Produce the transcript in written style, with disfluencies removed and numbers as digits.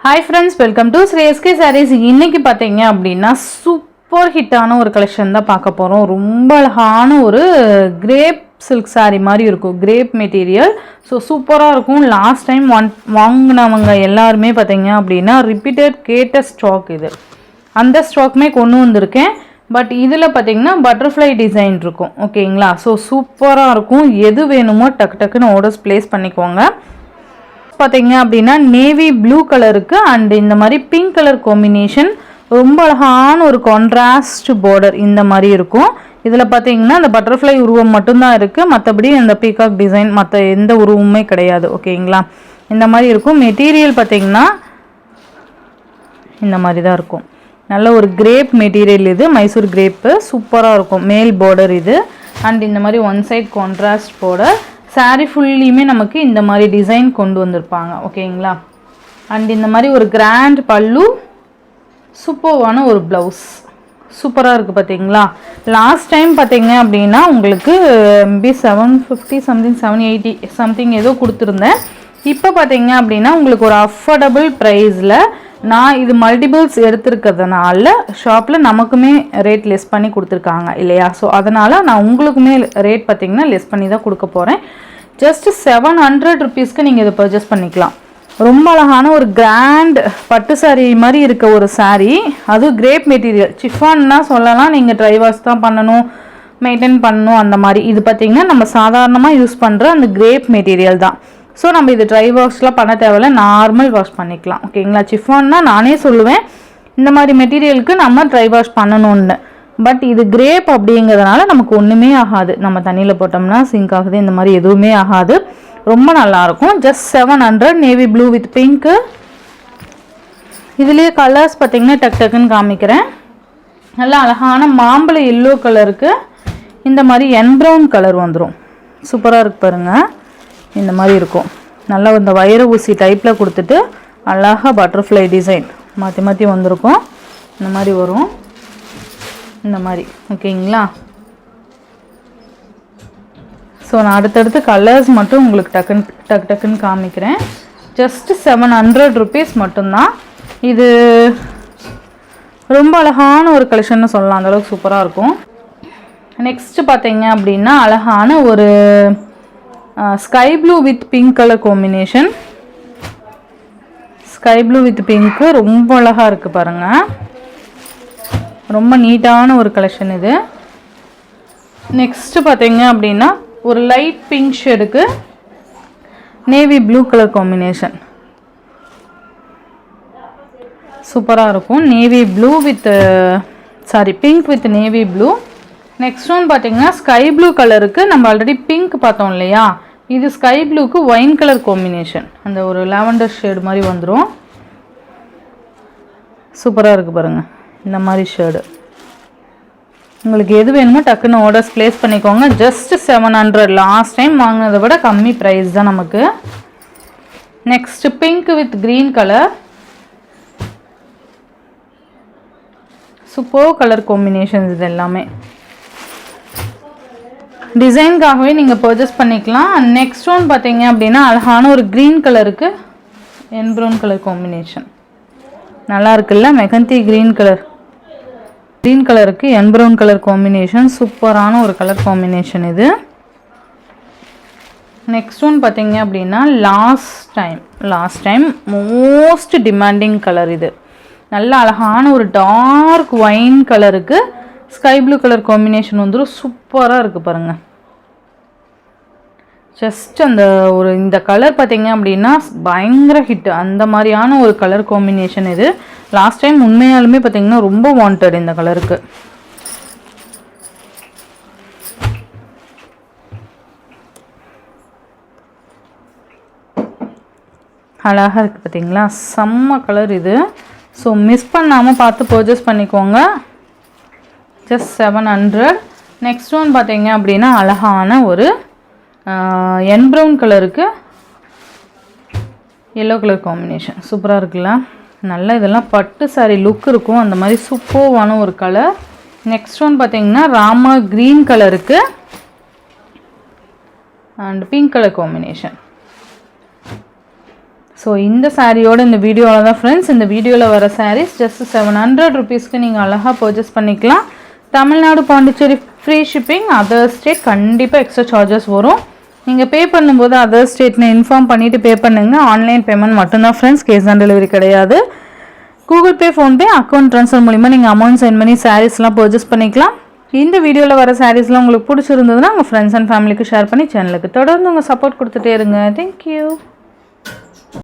Hi friends, welcome to SK Sarees. இன்னைக்கு பாத்தீங்க அப்படினா சூப்பர் ஹிட்டான ஒரு கலெக்ஷன் தான் பார்க்க போறோம். ரொம்ப அழகான ஒரு கிரேப் silk saree மாதிரி இருக்கும். Grape material. ஸோ சூப்பரா இருக்கும். லாஸ்ட் டைம் வாங்குனவங்க எல்லாருமே பாத்தீங்க அப்படினா ரிப்பீட்டட் கேட்ட ஸ்டாக் இது. அந்த ஸ்டாக்மே கொண்டு வந்திருக்கேன். பட் இதில் பார்த்தீங்கன்னா பட்டர்ஃப்ளை டிசைன் இருக்கும். ஓகேங்களா? ஸோ சூப்பராக இருக்கும். எது வேணுமோ டக்கு டக்குன்னு ஆர்டர்ஸ் ப்ளேஸ் பண்ணிக்கோங்க. பார்த்தீங்க அப்படின்னா நேவி ப்ளூ கலருக்கு அண்ட் இந்த மாதிரி பிங்க் கலர் காம்பினேஷன், ரொம்ப அழகான ஒரு கான்ட்ராஸ்ட் பார்டர் இந்த மாதிரி இருக்கும். இதில் பார்த்தீங்கன்னா இந்த பட்டர்ஃப்ளை உருவம் மட்டும்தான் இருக்குது, மற்றபடி இந்த பீகாக் டிசைன் மற்ற எந்த உருவமுமே கிடையாது. ஓகேங்களா? இந்த மாதிரி இருக்கும். மெட்டீரியல் பார்த்தீங்கன்னா இந்த மாதிரி தான் இருக்கும். நல்ல ஒரு கிரேப் மெட்டீரியல் இது, மைசூர் கிரேப்பு, சூப்பராக இருக்கும். மேல் பார்டர் இது அண்ட் இந்த மாதிரி one side contrast border. Sari ஃபுல்லியுமே நமக்கு இந்த மாதிரி டிசைன் கொண்டு வந்திருப்பாங்க. ஓகேங்களா? அண்ட் இந்த மாதிரி ஒரு கிராண்ட் பல்லு, சூப்பர்வான ஒரு ப்ளவுஸ், சூப்பராக இருக்குது. பார்த்தீங்களா? லாஸ்ட் டைம் பார்த்தீங்க அப்படின்னா உங்களுக்கு மேபி 750 சம்திங் 780 சம்திங் ஏதோ கொடுத்துருந்தேன். இப்போ பார்த்தீங்க அப்படின்னா உங்களுக்கு ஒரு அஃபோர்டபுள் ப்ரைஸில் நான் இது மல்டிபிள்ஸ் எடுத்துருக்கிறதுனால ஷாப்பில் நமக்குமே ரேட் லெஸ் பண்ணி கொடுத்துருக்காங்க இல்லையா? ஸோ அதனால் நான் உங்களுக்குமே ரேட் பார்த்திங்கன்னா லெஸ் பண்ணி தான் கொடுக்க போகிறேன். ஜஸ்ட் 700 ருபீஸ்க்கு நீங்கள் இதை பர்ச்சேஸ் பண்ணிக்கலாம். ரொம்ப அழகான ஒரு கிராண்ட் பட்டு சாரீ மாதிரி இருக்க ஒரு சாரீ, அதுவும் கிரேப் மெட்டீரியல். சிஃபான்னா சொல்லலாம், நீங்கள் ட்ரை வாஷ் தான் பண்ணணும், மெயின்டைன் பண்ணணும் அந்த மாதிரி. இது பார்த்திங்கன்னா நம்ம சாதாரணமாக யூஸ் பண்ணுற அந்த கிரேப் மெட்டீரியல் தான். ஸோ நம்ம இது ட்ரை வாஷ்லாம் பண்ண தேவையில்ல, நார்மல் வாஷ் பண்ணிக்கலாம். ஓகேங்களா? சிஃபான்னா நானே சொல்லுவேன் இந்த மாதிரி மெட்டீரியலுக்கு நம்ம ட்ரை வாஷ் பண்ணணும்னு. பட் இது கிரேப் அப்படிங்கிறதுனால நமக்கு ஒன்றுமே ஆகாது. நம்ம தண்ணியில் போட்டோம்னா சிங்க் ஆகுது, இந்த மாதிரி எதுவுமே ஆகாது. ரொம்ப நல்லாயிருக்கும். Just 700. Navy blue with pink. இதுலேயே கலர்ஸ் பார்த்திங்கன்னா டக் டக்குன்னு காமிக்கிறேன். நல்லா அழகான மாம்பழ எல்லோ கலருக்கு இந்த மாதிரி என் ப்ரௌன் கலர் வந்துடும். சூப்பராக இருக்கு பாருங்கள். இந்த மாதிரி இருக்கும். நல்லா இந்த வைர ஊசி டைப்பில் கொடுத்துட்டு அழகாக பட்டர்ஃப்ளை டிசைன் மாற்றி மாற்றி வந்திருக்கும். இந்த மாதிரி வரும், இந்த மாதிரி. ஓகேங்களா? ஸோ நான் அடுத்தடுத்து கலர்ஸ் மட்டும் உங்களுக்கு டக்குன்னு காமிக்கிறேன். ஜஸ்ட் 700 ருபீஸ் மட்டும்தான். இது ரொம்ப அழகான ஒரு கலெக்ஷன்னு சொல்லலாம், அந்தளவுக்கு சூப்பராக இருக்கும். நெக்ஸ்ட்டு பார்த்தீங்க அப்படின்னா அழகான ஒரு sky blue with pink colour combination. Sky blue with pink ரொம்ப அழகாக இருக்குது பாருங்கள். ரொம்ப நீட்டான ஒரு கலெக்ஷன் இது. நெக்ஸ்ட்டு பார்த்தீங்க அப்படின்னா ஒரு லைட் பிங்க் ஷேடுக்கு நேவி ப்ளூ கலர் காம்பினேஷன், சூப்பராக இருக்கும். Navy blue with pink with navy blue. Next one பார்த்தீங்கன்னா ஸ்கை ப்ளூ கலருக்கு நம்ம ஆல்ரெடி பிங்க் பார்த்தோம் இல்லையா, இது ஸ்கை ப்ளூக்கு ஒயின் கலர் காம்பினேஷன், அந்த ஒரு லாவெண்டர் ஷேடு மாதிரி வந்துடும். சூப்பராக இருக்குது பாருங்கள். இந்த மாதிரி ஷேடு உங்களுக்கு எது வேணுமோ டக்குன்னு ஆர்டர்ஸ் ப்ளேஸ் பண்ணிக்கோங்க. ஜஸ்ட் 700. லாஸ்ட் டைம் வாங்கினதை விட கம்மி ப்ரைஸ் தான் நமக்கு. Next pink with green colour, super colour combinations. இது எல்லாமே டிசைனுக்காகவே நீங்கள் பர்ச்சேஸ் பண்ணிக்கலாம். நெக்ஸ்ட் ஒன் பார்த்தீங்க அப்படின்னா அழகான ஒரு க்ரீன் கலருக்கு என் ப்ரௌன் கலர் காம்பினேஷன், நல்லா இருக்குல்ல? மெகந்தி க்ரீன் கலருக்கு என் ப்ரௌன் கலர் காம்பினேஷன், சூப்பரான ஒரு கலர் காம்பினேஷன் இது. நெக்ஸ்ட் ஒன் பார்த்தீங்க அப்படின்னா last time most demanding colour இது. நல்ல அழகான ஒரு டார்க் ஒயின் கலருக்கு ஸ்கை ப்ளூ கலர் காம்பினேஷன் வந்துடும். சூப்பராக இருக்குது பாருங்கள். ஜஸ்ட் அந்த ஒரு இந்த கலர் பார்த்தீங்க அப்படின்னா பயங்கர ஹிட், அந்த மாதிரியான ஒரு கலர் காம்பினேஷன் இது. லாஸ்ட் டைம் உண்மையாலுமே பார்த்தீங்கன்னா ரொம்ப வாண்டட் இந்த கலருக்கு. அழகாக இருக்குது பார்த்தீங்களா? செம்ம கலர் இது. ஸோ மிஸ் பண்ணாமல் பார்த்து பர்ச்சேஸ் பண்ணிக்கோங்க. ஜஸ்ட் 700. நெக்ஸ்ட் ஒன் பார்த்தீங்க அப்படின்னா அழகான ஒரு என் ப்ரௌன் கலருக்கு எல்லோ கலர் காம்பினேஷன், சூப்பராக இருக்குல்ல? நல்லா இதெல்லாம் பட்டு சாரி லுக் இருக்கும், அந்த மாதிரி சூப்பர்வான ஒரு கலர். நெக்ஸ்ட் ஒன் பார்த்தீங்கன்னா ராமா க்ரீன் கலருக்கு and pink colour combination, so இந்த சாரியோட இந்த வீடியோவில் தான் ஃப்ரெண்ட்ஸ், இந்த வீடியோவில் வர சாரீஸ் ஜஸ்ட் 700 ருபீஸ்க்கு நீங்கள் அழகாக பர்ச்சேஸ் பண்ணிக்கலாம். Tamil Nadu Pondicherry free shipping, other state கண்டிப்பாக எக்ஸ்ட்ரா சார்ஜஸ் வரும். நீங்கள் பே பண்ணும்போது அதர் ஸ்டேட்னு இன்ஃபார்ம் பண்ணிவிட்டு பே பண்ணுங்கள். ஆன்லைன் பேமெண்ட் மட்டும்தான் ஃப்ரெண்ட்ஸ், கேஷ் ஆன் டெலிவரி கிடையாது. Google Pay, PhonePe, account transfer மூலிமா நீங்கள் அமௌண்ட் சென்ட் பண்ணி சாரீஸ்லாம் பர்ச்சேஸ் பண்ணிக்கலாம். இந்த வீடியோவில் வர சாரீஸ்லாம் உங்களுக்கு பிடிச்சிருந்ததுன்னா உங்கள் ஃப்ரெண்ட்ஸ் அண்ட் ஃபேமிலிக்கு ஷேர் பண்ணி சேனலுக்கு தொடர்ந்து உங்கள் சப்போர்ட் கொடுத்துட்டே இருங்க. தேங்க்யூ.